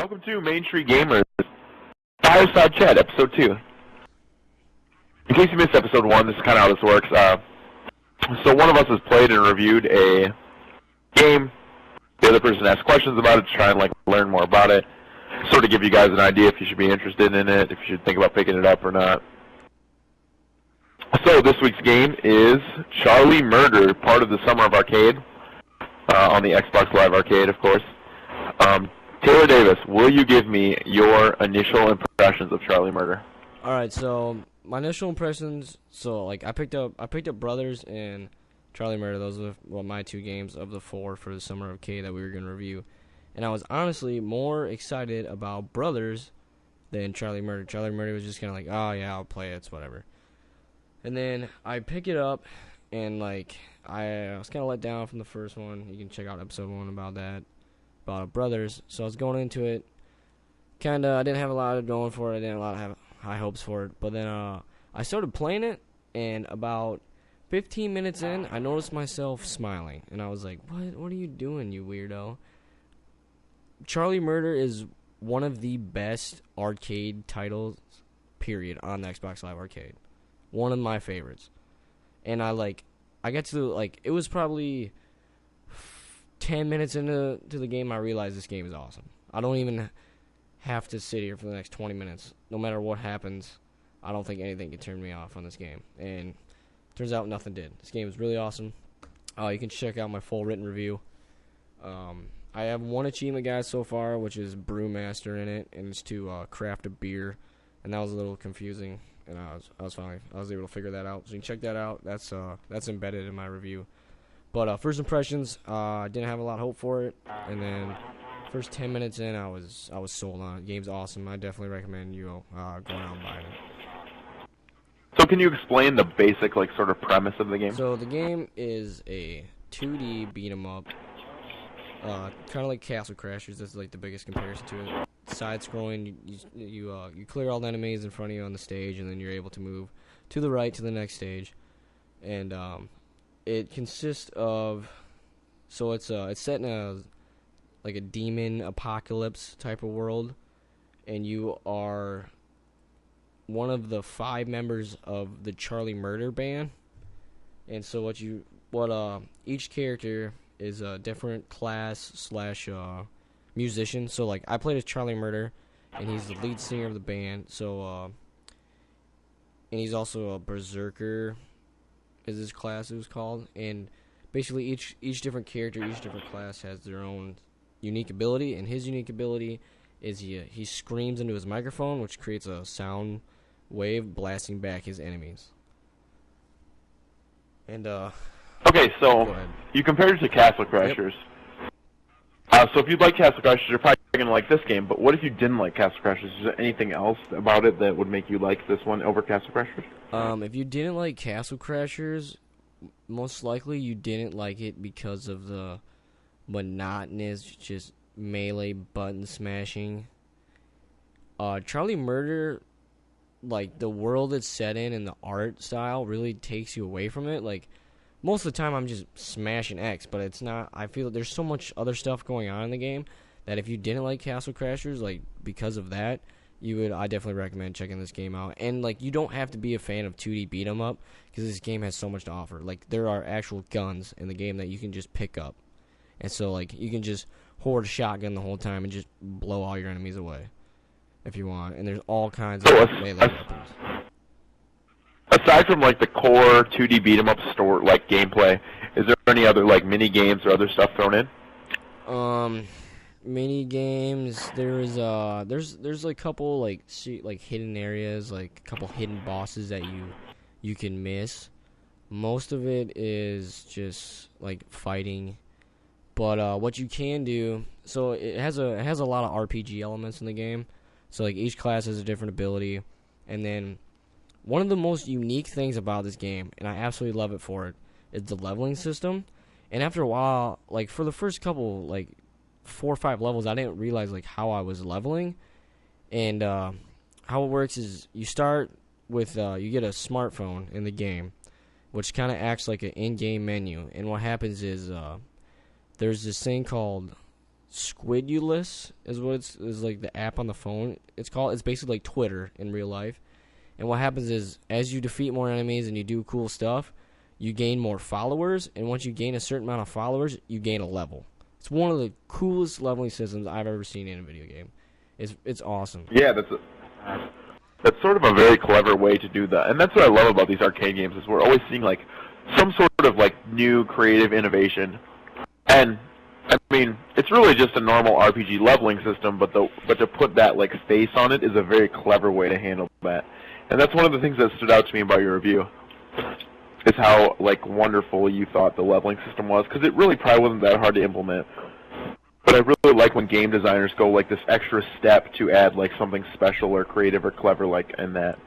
Welcome to Main Street Gamers Fireside Chat, Episode 2. In case you missed Episode 1, this is kind of how this works. So one of us has played and reviewed a game. The other person asks questions about it to try and learn more about it. Sort of give you guys an idea if you should be interested in it, if you should think about picking it up or not. So this week's game is Charlie Murder, part of the Summer of Arcade, on the Xbox Live Arcade, of course. Taylor Davis, will you give me your initial impressions of Charlie Murder? All right, so my initial impressions. So I picked up Brothers and Charlie Murder. Those are my two games of the 4 for the Summer Arcade that we were gonna review. And I was honestly more excited about Brothers than Charlie Murder. Charlie Murder was just kind of like, oh yeah, I'll play it, it's whatever. And then I pick it up, and I was kind of let down from the first one. You can check out episode 1 about that. About Brothers. So I was going into it, I didn't have a lot of going for it. I didn't have high hopes for it. But then I started playing it, and about 15 minutes in, I noticed myself smiling, and I was like, "What are you doing, you weirdo?" Charlie Murder is one of the best arcade titles, period, on the Xbox Live Arcade. One of my favorites, and I got to it was probably 10 minutes into the game, I realized this game is awesome. I don't even have to sit here for the next 20 minutes. No matter what happens, I don't think anything can turn me off on this game. And turns out nothing did. This game is really awesome. You can check out my full written review. I have one achievement, guys, so far, which is Brewmaster in it, and it's to craft a beer. And that was a little confusing, and I was able to figure that out. So you can check that out. That's embedded in my review. But first impressions, I didn't have a lot of hope for it, and then first 10 minutes in, I was sold on it. The game's awesome. I definitely recommend you going out and buying it. So can you explain the basic sort of premise of the game? So the game is a 2D beat 'em up, kind of like Castle Crashers. That's the biggest comparison to it. Side scrolling, you clear all the enemies in front of you on the stage, and then you're able to move to the right to the next stage, and it consists of, so it's set in a demon apocalypse type of world, and you are one of the 5 members of the Charlie Murder band. And so each character is a different class / musician. So I played as Charlie Murder, and he's the lead singer of the band. So and he's also a berserker, is his class it was called. And basically each different character, each different class has their own unique ability, and his unique ability is he screams into his microphone, which creates a sound wave blasting back his enemies. And okay, so you compared it to Castle Crashers. Yep. So if you like Castle Crashers, you're probably going to like this game, but what if you didn't like Castle Crashers? Is there anything else about it that would make you like this one over Castle Crashers? If you didn't like Castle Crashers, most likely you didn't like it because of the monotonous, just melee button smashing. Charlie Murder, the world it's set in and the art style really takes you away from it. Most of the time I'm just smashing X, but it's not. I feel there's so much other stuff going on in the game that if you didn't like Castle Crashers, because of that, I definitely recommend checking this game out. And you don't have to be a fan of 2D beat 'em up, because this game has so much to offer. There are actual guns in the game that you can just pick up, and so you can just hoard a shotgun the whole time and just blow all your enemies away if you want. And there's all kinds of melee weapons. Aside from the core 2D beat 'em up gameplay, is there any other mini games or other stuff thrown in? Mini games. There's a couple hidden areas, a couple hidden bosses that you can miss. Most of it is just fighting, but what you can do, so it has a lot of RPG elements in the game. So each class has a different ability, and then one of the most unique things about this game, and I absolutely love it for it, is the leveling system. And after a while, for the first couple 4 or 5 levels, I didn't realize how I was leveling. And how it works is you start with you get a smartphone in the game, which kind of acts like an in-game menu. And what happens is there's this thing called Squidulous is what is like the app on the phone. It's called. It's basically like Twitter in real life. And what happens is, as you defeat more enemies and you do cool stuff, you gain more followers. And once you gain a certain amount of followers, you gain a level. It's one of the coolest leveling systems I've ever seen in a video game. It's awesome. Yeah, that's sort of a very clever way to do that. And that's what I love about these arcade games is we're always seeing like some sort of like new creative innovation. And I mean, it's really just a normal RPG leveling system, but to put that like face on it is a very clever way to handle that. And that's one of the things that stood out to me about your review, is how like wonderful you thought the leveling system was, because it really probably wasn't that hard to implement. But I really like when game designers go like this extra step to add like something special or creative or clever like in that.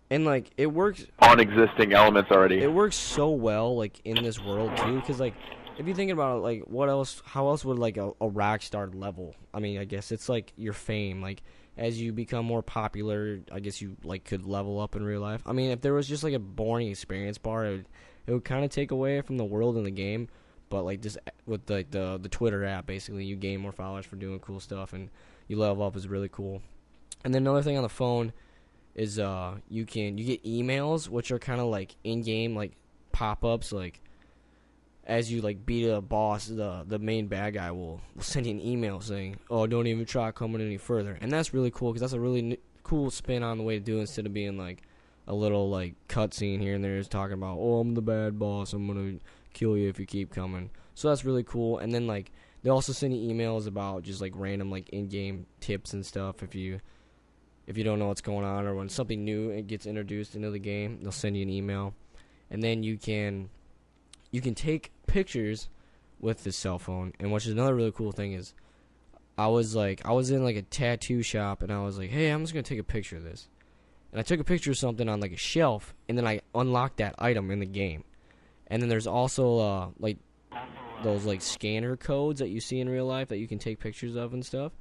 And like it works on existing elements already. It works so well like in this world too, because like if you think about it, like what else? How else would like a Rockstar level? I mean, I guess it's like your fame. Like as you become more popular, I guess you like could level up in real life. I mean, if there was just like a boring experience bar, it would kind of take away from the world in the game. But like just with like the Twitter app, basically, you gain more followers for doing cool stuff, and you level up is really cool. And then another thing on the phone is you get emails, which are kind of like in-game like pop-ups. Like as you like beat a boss, the main bad guy will send you an email saying, "Oh, don't even try coming any further." And that's really cool because that's a really cool spin on the way to do it, instead of being like a little like cutscene here and there is talking about, "Oh, I'm the bad boss. I'm gonna kill you if you keep coming." So that's really cool. And then like they also send you emails about just like random like in-game tips and stuff if you don't know what's going on, or when something new it gets introduced into the game, they'll send you an email. And then you can take pictures with the cell phone. And which is another really cool thing is I was in like a tattoo shop and I was like, "Hey, I'm just gonna take a picture of this." And I took a picture of something on like a shelf, and then I unlocked that item in the game. And then there's also like those like scanner codes that you see in real life that you can take pictures of and stuff.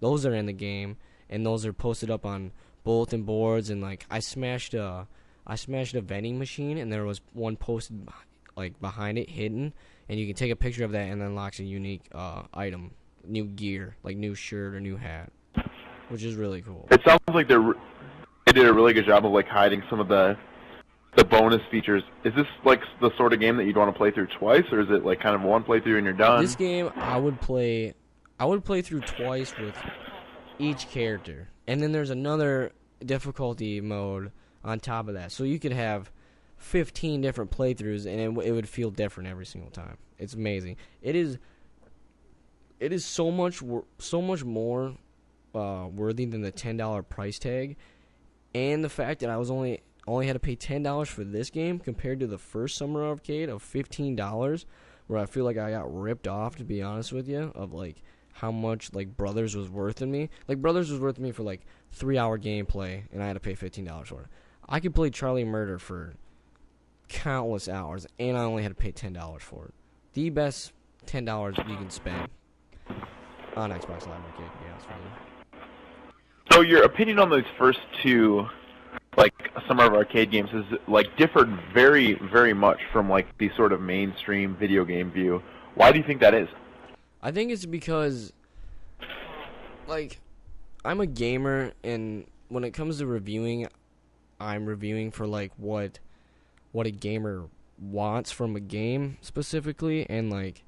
Those are in the game, and those are posted up on bulletin boards. And like I smashed a vending machine, and there was one posted like behind it, hidden, and you can take a picture of that, and then unlocks a unique item, new gear, like new shirt or new hat, which is really cool. It sounds like they did a really good job of like hiding some of the bonus features. Is this like the sort of game that you'd want to play through twice, or is it like kind of one playthrough and you're done? This game I would play through twice with each character, and then there's another difficulty mode on top of that, so you could have 15 different playthroughs, and it would feel different every single time. It's amazing. It is so much more worthy than the $10 price tag, and the fact that I was only had to pay $10 for this game compared to the first Summer Arcade of $15, where I feel like I got ripped off, to be honest with you, of like how much like Brothers was worth in me. Like Brothers was worth me for like 3-hour gameplay, and I had to pay $15 for it. I could play Charlie Murder for countless hours, and I only had to pay $10 for it. The best $10 you can spend on Xbox Live Arcade, to be honest with you. So your opinion on those first two, like Summer Arcade games, is like differed very, very much from like the sort of mainstream video game view. Why do you think that is? I think it's because, like, I'm a gamer, and when it comes to reviewing, I'm reviewing for like what a gamer wants from a game specifically, and like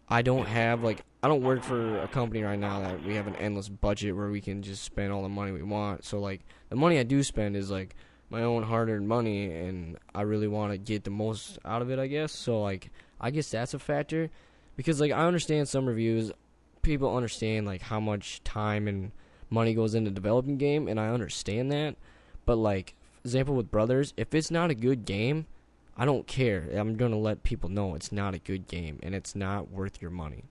I don't work for a company right now that we have an endless budget where we can just spend all the money we want. So like the money I do spend is like my own hard-earned money, and I really want to get the most out of it, I guess. So like I guess that's a factor, because like I understand some reviews, people understand like how much time and money goes into developing a game, and I understand that. But like, example with Brothers, if it's not a good game, I don't care. I'm going to let people know it's not a good game, and it's not worth your money.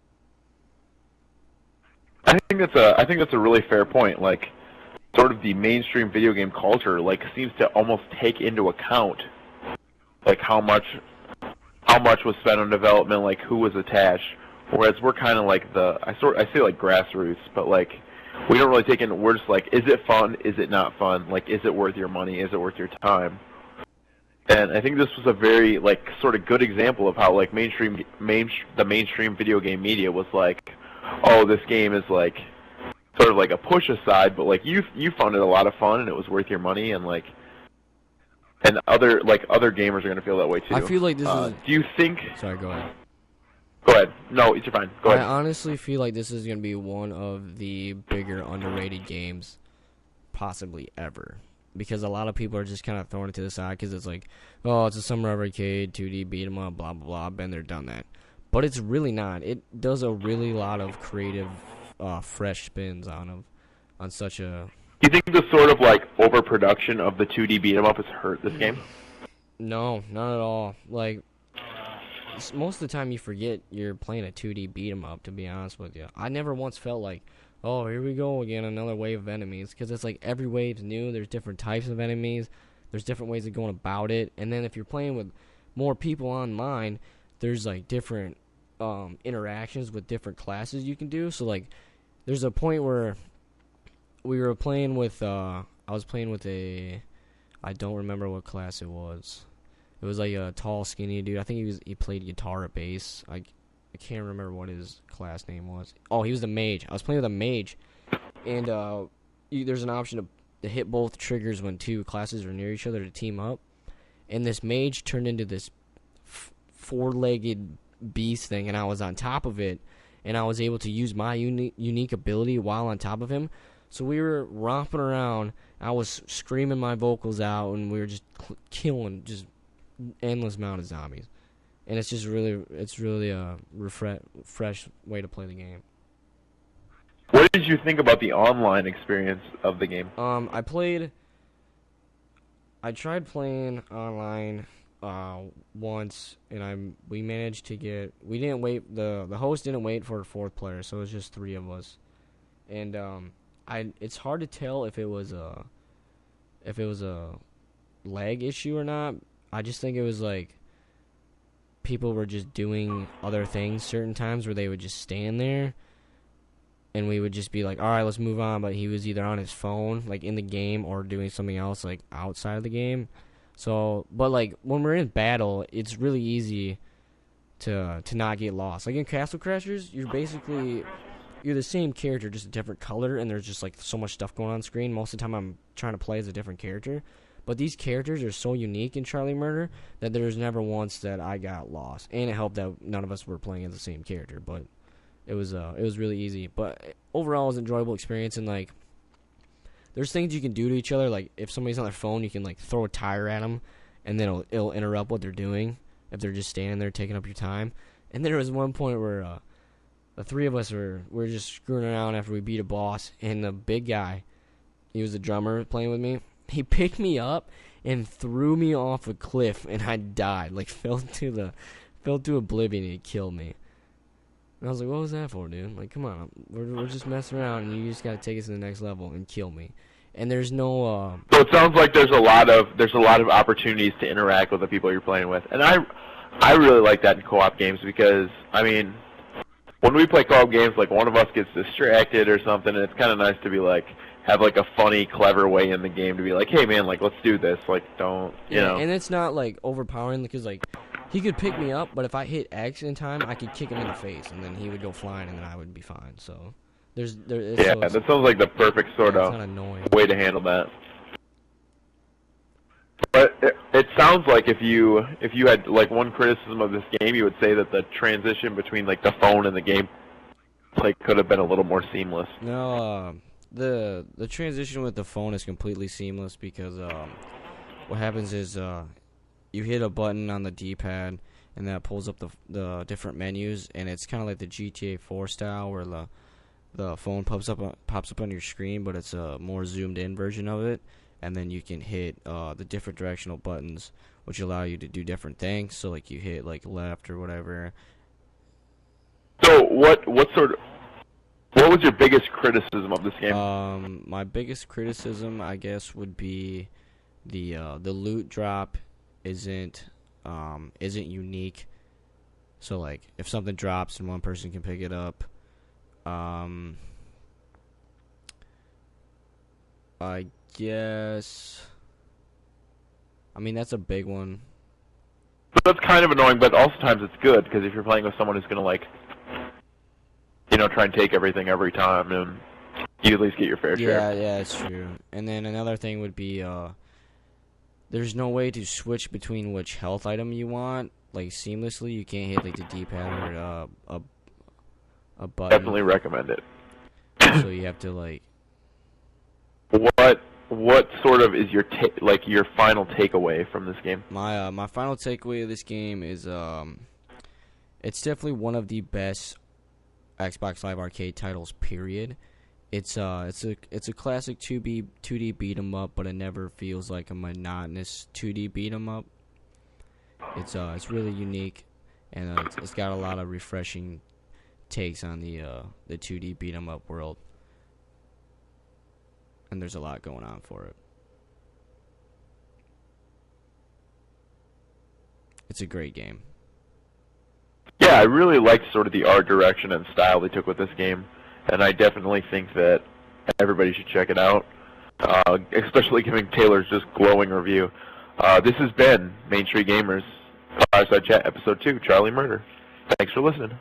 I think that's a really fair point. Like, sort of the mainstream video game culture like seems to almost take into account like how much was spent on development, like who was attached. Whereas we're kind of like I say like grassroots, but like we don't really take in. We're just like, is it fun? Is it not fun? Like, is it worth your money? Is it worth your time? And I think this was a very like sort of good example of how like the mainstream video game media was like, oh, this game is like sort of like a push aside, but like you found it a lot of fun and it was worth your money, and like and other gamers are gonna feel that way too. I feel like this is. Do you think? Sorry, go ahead. Go ahead. No, you're fine. Go ahead. I honestly feel like this is gonna be one of the bigger underrated games, possibly ever, because a lot of people are just kind of throwing it to the side because it's like, oh, it's a summer of arcade, 2D beat 'em up, blah blah blah. Been there, done that. But it's really not. It does a really lot of creative, fresh spins on such a. Do you think the sort of like overproduction of the 2D beat 'em up has hurt this game? No, not at all. Like, most of the time you forget you're playing a 2D beat 'em up, to be honest with you. I never once felt like, oh, here we go again, another wave of enemies, because it's like every wave's new. There's different types of enemies. There's different ways of going about it. And then if you're playing with more people online, there's like different interactions with different classes you can do. So like there's a point where we were playing with I was playing with I don't remember what class it was. It was like a tall, skinny dude. I think he played guitar or bass. I can't remember what his class name was. Oh, he was the mage. I was playing with a mage, and there's an option to hit both triggers when two classes are near each other to team up. And this mage turned into this four-legged beast thing, and I was on top of it, and I was able to use my unique ability while on top of him. So we were romping around. I was screaming my vocals out, and we were just killing just endless amount of zombies. And it's really a fresh way to play the game. What did you think about the online experience of the game? I tried playing online once, and we managed to get. We didn't wait. The host didn't wait for a fourth player, so it was just three of us. And it's hard to tell if it was a lag issue or not. I just think it was like people were just doing other things certain times where they would just stand there, and we would just be like, all right, let's move on. But he was either on his phone, like in the game, or doing something else, like outside of the game. So, but like when we're in battle, it's really easy to not get lost. Like in Castle Crashers, you're the same character, just a different color, and there's just like so much stuff going on screen. Most of the time, I'm trying to play as a different character. But these characters are so unique in Charlie Murder that there's never once that I got lost. And it helped that none of us were playing as the same character. But it was really easy. But overall, it was an enjoyable experience. And like, there's things you can do to each other. Like if somebody's on their phone, you can like throw a tire at them, and then it'll interrupt what they're doing if they're just standing there taking up your time. And there was one point where the three of us were just screwing around after we beat a boss, and the big guy, he was the drummer playing with me. He picked me up and threw me off a cliff, and I died. Like fell to oblivion, and he killed me. And I was like, "What was that for, dude? Like, come on, we're just messing around, and you just gotta take us to the next level and kill me." And there's no. So it sounds like there's a lot of opportunities to interact with the people you're playing with, and I really like that in co-op games because I mean, when we play co-op games, like one of us gets distracted or something, and it's kind of nice to be like. Have like a funny, clever way in the game to be like, hey man, like let's do this. Like don't, you know. And it's not like overpowering because like he could pick me up, but if I hit X in time, I could kick him in the face, and then he would go flying, and then I would be fine. So that sounds like the perfect sort of way to handle that. But it sounds like if you had like one criticism of this game, you would say that the transition between like the phone and the game like could have been a little more seamless. No. The transition with the phone is completely seamless because what happens is you hit a button on the D-pad and that pulls up the different menus, and it's kind of like the GTA 4 style where the phone pops up on your screen, but it's a more zoomed in version of it, and then you can hit the different directional buttons which allow you to do different things. So like you hit like left or whatever. So what was your biggest criticism of this game? My biggest criticism, I guess, would be the loot drop isn't unique. So like, if something drops and one person can pick it up, I guess. I mean, that's a big one. That's kind of annoying, but also times it's good because if you're playing with someone who's gonna like. try and take everything every time, and you at least get your fair share. Yeah, it's true. And then another thing would be there's no way to switch between which health item you want, like, seamlessly. You can't hit, like, the D-pad or a button. Definitely recommend it. So you have to, like... What sort of is your your final takeaway from this game? My final takeaway of this game is it's definitely one of the best Xbox Live Arcade titles, period. It's a classic 2D beat 'em up, but it never feels like a monotonous 2D beat 'em up. It's really unique, and it's got a lot of refreshing takes on the 2D beat 'em up world. And there's a lot going on for it. It's a great game. Yeah, I really liked sort of the art direction and style they took with this game, and I definitely think that everybody should check it out, especially giving Taylor's just glowing review. This has been Main Street Gamers Fireside Chat Episode 2, Charlie Murder. Thanks for listening.